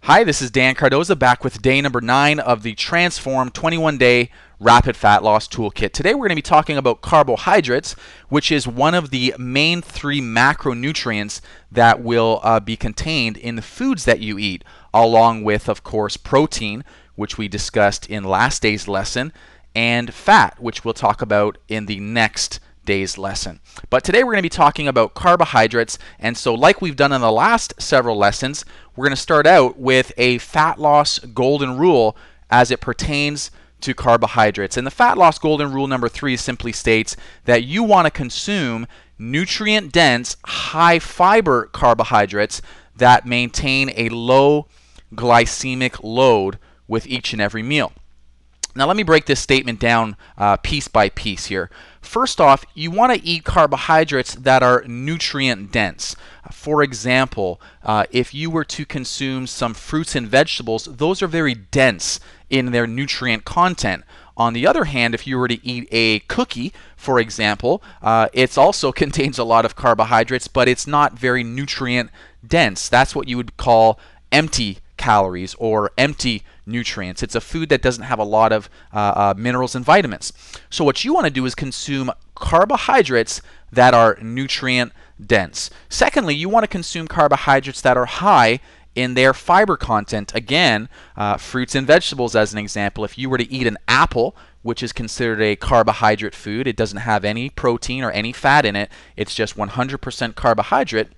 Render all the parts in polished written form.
Hi, this is Dan Cardoza back with day number 9 of the Transform 21-Day Rapid Fat Loss Toolkit. Today we're going to be talking about carbohydrates, which is one of the main 3 macronutrients that will be contained in the foods that you eat, along with, of course, protein, which we discussed in last day's lesson, and fat, which we'll talk about in the next day's lesson. But today we're going to be talking about carbohydrates, and so like we've done in the last several lessons, we're going to start out with a fat loss golden rule as it pertains to carbohydrates. And the fat loss golden rule number 3 simply states that you want to consume nutrient-dense, high-fiber carbohydrates that maintain a low glycemic load with each and every meal. Now let me break this statement down piece by piece here. First off, you want to eat carbohydrates that are nutrient dense. For example, if you were to consume some fruits and vegetables, those are very dense in their nutrient content. On the other hand, if you were to eat a cookie, for example, it also contains a lot of carbohydrates, but it's not very nutrient dense. That's what you would call empty calories or empty nutrients. It's a food that doesn't have a lot of minerals and vitamins. So what you want to do is consume carbohydrates that are nutrient dense. Secondly, you want to consume carbohydrates that are high in their fiber content. Again, fruits and vegetables as an example. If you were to eat an apple, which is considered a carbohydrate food, it doesn't have any protein or any fat in it. It's just 100% carbohydrate.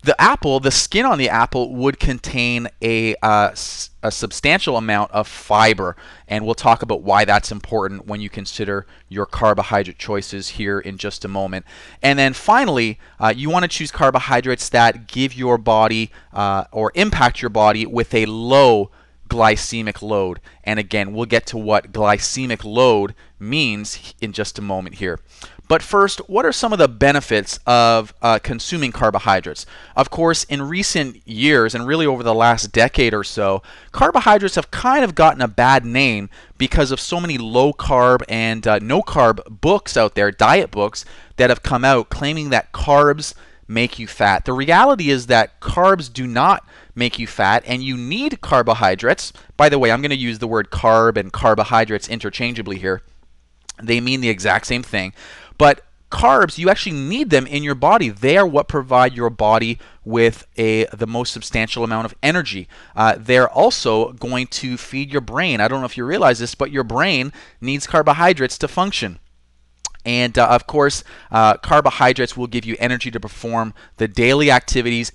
The skin on the apple would contain a substantial amount of fiber, and we'll talk about why that's important when you consider your carbohydrate choices here in just a moment. And then finally, you want to choose carbohydrates that give your body or impact your body with a low glycemic load. And again, we'll get to what glycemic load means in just a moment here. But first, what are some of the benefits of consuming carbohydrates? Of course, in recent years, and really over the last decade or so, carbohydrates have kind of gotten a bad name because of so many low-carb and no-carb books out there, diet books, that have come out claiming that carbs make you fat. The reality is that carbs do not make you fat, and you need carbohydrates. By the way, I'm going to use the word carb and carbohydrates interchangeably here. They mean the exact same thing. But carbs, you actually need them in your body. They are what provide your body with the most substantial amount of energy. They're also going to feed your brain. I don't know if you realize this, but your brain needs carbohydrates to function. And of course, carbohydrates will give you energy to perform the daily activities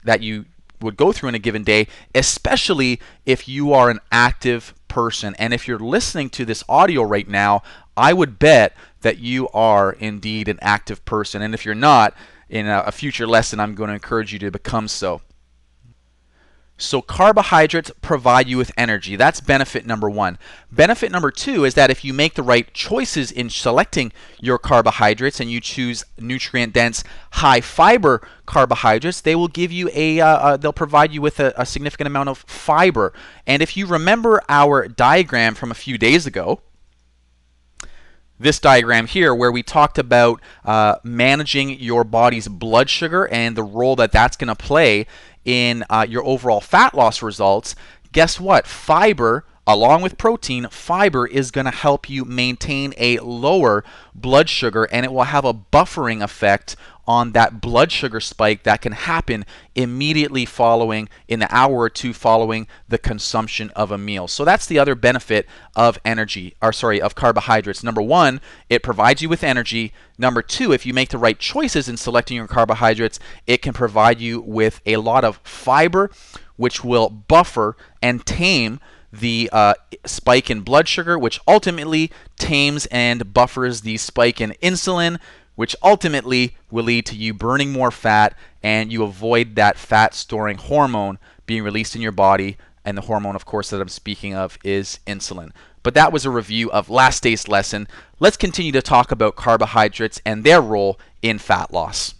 that you would go through in a given day, especially if you are an active person. And if you're listening to this audio right now, I would bet that you are indeed an active person. And if you're not, in a future lesson, I'm going to encourage you to become so. So carbohydrates provide you with energy. That's benefit number 1. Benefit number 2 is that if you make the right choices in selecting your carbohydrates and you choose nutrient-dense, high-fiber carbohydrates, they will give you they'll provide you with a significant amount of fiber. And if you remember our diagram from a few days ago, this diagram here where we talked about managing your body's blood sugar and the role that that's going to play in your overall fat loss results, guess what? Fiber, along with protein, fiber is going to help you maintain a lower blood sugar, and it will have a buffering effect on that blood sugar spike that can happen immediately following, in the hour or two following the consumption of a meal. So that's the other benefit of of carbohydrates. Number 1, it provides you with energy. Number 2, if you make the right choices in selecting your carbohydrates, it can provide you with a lot of fiber, which will buffer and tame the spike in blood sugar, which ultimately tames and buffers the spike in insulin, which ultimately will lead to you burning more fat, and you avoid that fat-storing hormone being released in your body. And the hormone, of course, that I'm speaking of is insulin. But that was a review of last day's lesson. Let's continue to talk about carbohydrates and their role in fat loss.